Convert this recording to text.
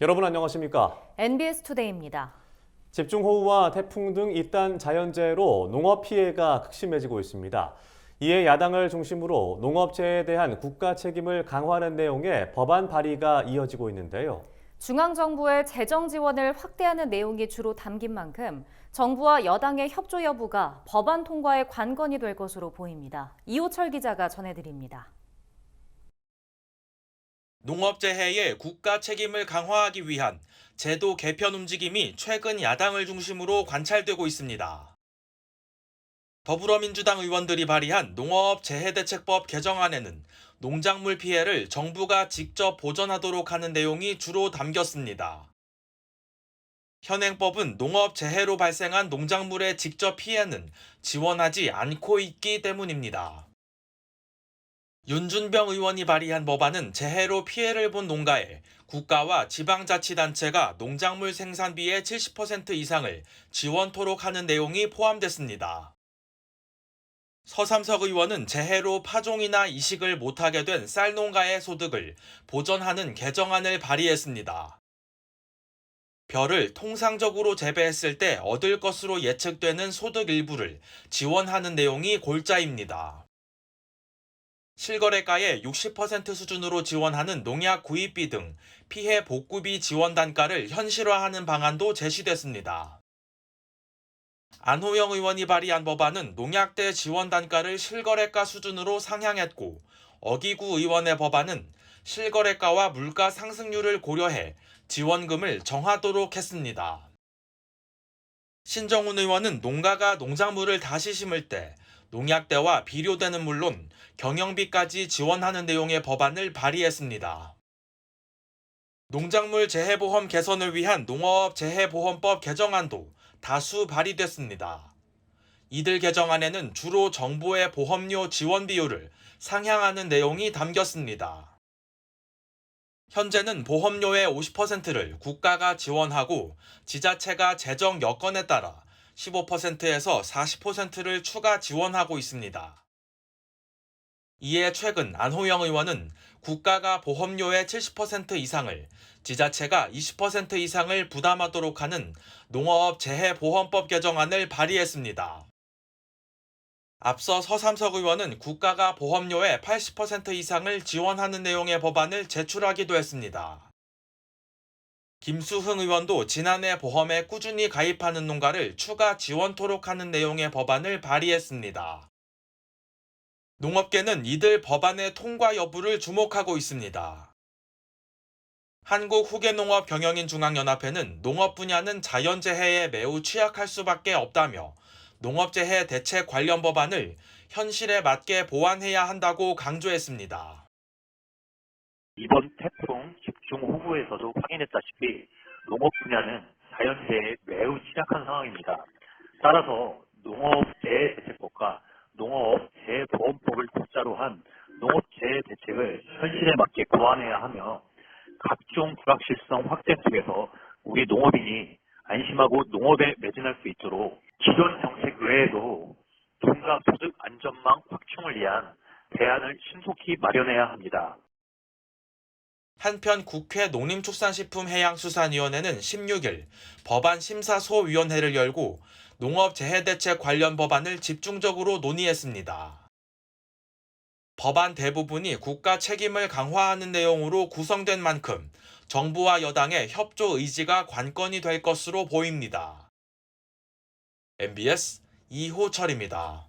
여러분 안녕하십니까? NBS 투데이입니다. 집중호우와 태풍 등 이딴 자연재해로 농업 피해가 극심해지고 있습니다. 이에 야당을 중심으로 농업재해에 대한 국가 책임을 강화하는 내용의 법안 발의가 이어지고 있는데요. 중앙정부의 재정 지원을 확대하는 내용이 주로 담긴 만큼 정부와 여당의 협조 여부가 법안 통과의 관건이 될 것으로 보입니다. 이호철 기자가 전해드립니다. 농업재해의 국가 책임을 강화하기 위한 제도 개편 움직임이 최근 야당을 중심으로 관찰되고 있습니다. 더불어민주당 의원들이 발의한 농업재해대책법 개정안에는 농작물 피해를 정부가 직접 보전하도록 하는 내용이 주로 담겼습니다. 현행법은 농업재해로 발생한 농작물의 직접 피해는 지원하지 않고 있기 때문입니다. 윤준병 의원이 발의한 법안은 재해로 피해를 본 농가에 국가와 지방자치단체가 농작물 생산비의 70% 이상을 지원토록 하는 내용이 포함됐습니다. 서삼석 의원은 재해로 파종이나 이식을 못하게 된 쌀농가의 소득을 보전하는 개정안을 발의했습니다. 벼를 통상적으로 재배했을 때 얻을 것으로 예측되는 소득 일부를 지원하는 내용이 골자입니다. 실거래가의 60% 수준으로 지원하는 농약 구입비 등 피해 복구비 지원 단가를 현실화하는 방안도 제시됐습니다. 안호영 의원이 발의한 법안은 농약대 지원 단가를 실거래가 수준으로 상향했고, 어기구 의원의 법안은 실거래가와 물가 상승률을 고려해 지원금을 정하도록 했습니다. 신정훈 의원은 농가가 농작물을 다시 심을 때 농약대와 비료대는 물론 경영비까지 지원하는 내용의 법안을 발의했습니다. 농작물 재해보험 개선을 위한 농업재해보험법 개정안도 다수 발의됐습니다. 이들 개정안에는 주로 정부의 보험료 지원 비율을 상향하는 내용이 담겼습니다. 현재는 보험료의 50%를 국가가 지원하고 지자체가 재정 여건에 따라 15%에서 40%를 추가 지원하고 있습니다. 이에 최근 안호영 의원은 국가가 보험료의 70% 이상을, 지자체가 20% 이상을 부담하도록 하는 농업재해보험법 개정안을 발의했습니다. 앞서 서삼석 의원은 국가가 보험료의 80% 이상을 지원하는 내용의 법안을 제출하기도 했습니다. 김수흥 의원도 지난해 보험에 꾸준히 가입하는 농가를 추가 지원토록 하는 내용의 법안을 발의했습니다. 농업계는 이들 법안의 통과 여부를 주목하고 있습니다. 한국후계농업경영인중앙연합회는 농업 분야는 자연재해에 매우 취약할 수밖에 없다며 농업재해 대책 관련 법안을 현실에 맞게 보완해야 한다고 강조했습니다. 이번 태풍 집중호우에서도 확인했다시피 농업 분야는 자연재해에 매우 취약한 상황입니다. 따라서 농업재해대책법과 농업재해보험법을 골자로 한 농업재해대책을 현실에 맞게 보완해야 하며 각종 불확실성 확대 속에서 우리 농업인이 안심하고 농업에 매진할 수 있도록 기존 정책 외에도 농가 소득 안전망 확충을 위한 대안을 신속히 마련해야 합니다. 한편 국회 농림축산식품해양수산위원회는 16일 법안 심사소위원회를 열고 농업재해대책 관련 법안을 집중적으로 논의했습니다. 법안 대부분이 국가 책임을 강화하는 내용으로 구성된 만큼 정부와 여당의 협조 의지가 관건이 될 것으로 보입니다. MBS 이호철입니다.